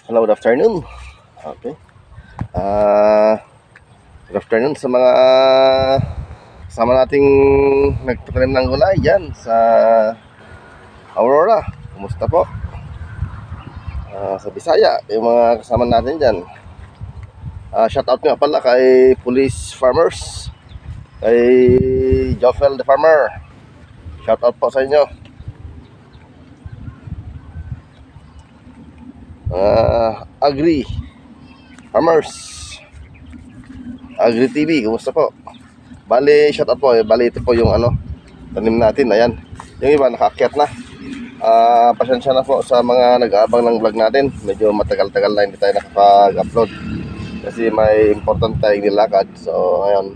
Hello, good afternoon. Okay. Good afternoon sa mga kasama nating nagtatanim ng gulay dyan sa Aurora. Kumusta po? Sa Bisaya, yung mga kasama natin dyan. Shout out nga pala kay Police Farmers, kay Joffel the Farmer. Shout out po sa inyo. Agri Farmers, Agri TV, kumusta po? Bali, shout out po. Bali, ito po yung tanim natin. Ayan. Yung iba nakaakyat na. Pasensya na po sa mga nag-aabang ng vlog natin. Medyo matagal-tagal na hindi tayo nakapag-upload kasi may important tayong nilakad. So, ngayon,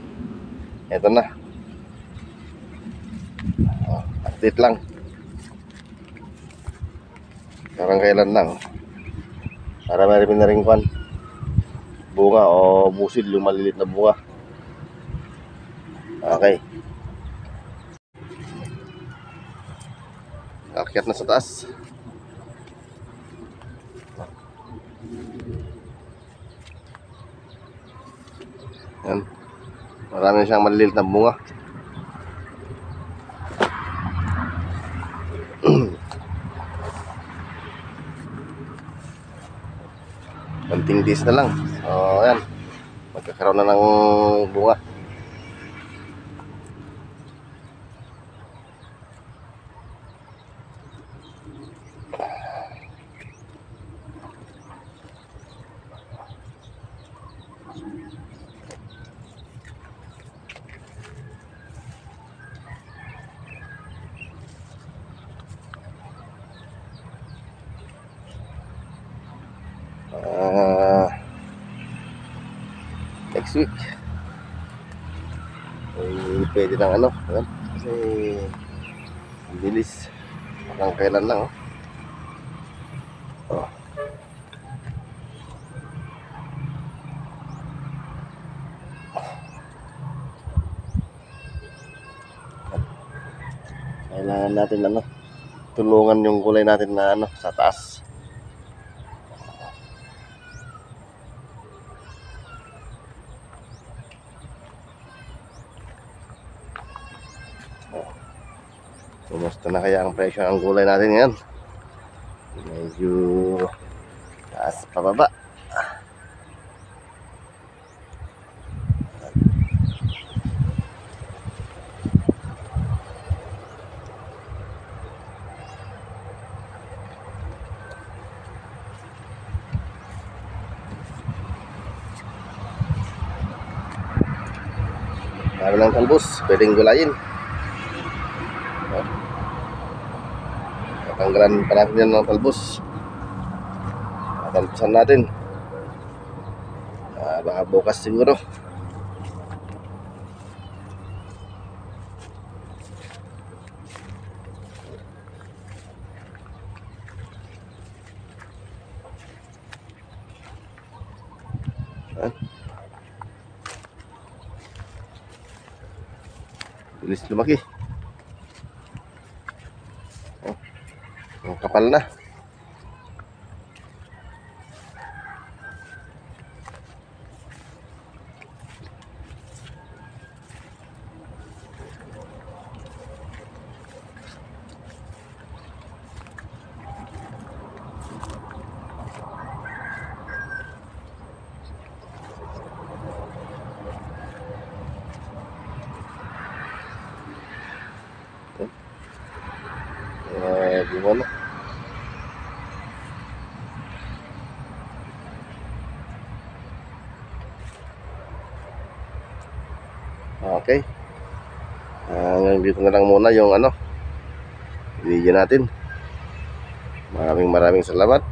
eto na. Update lang. Parang kailan lang. Para meron na rin kwan, bunga o busil, yung malilit na bunga. Okay. Akyat na sa taas. Yan. Marami siyang maliliit na bunga. Konting days na lang. So, ayan. Magkakaroon na ng bunga. Next week ay pwede ng ayan. Kasi ang bilis, parang kailan lang kailangan natin tulungan yung gulay natin na sa taas. Kumusta na kaya ang presyo ng gulay natin ngayon? Medyo taas pababa. Marami ng talbos, pwedeng gulayin. Tatanggalan pa natin yan ng talbos. Talbosan natin. Baka bukas siguro. Bilis lumaki. Ang kapal na. Gimana? Okay. Hanggang dito na lang muna yung video natin. Maraming salamat.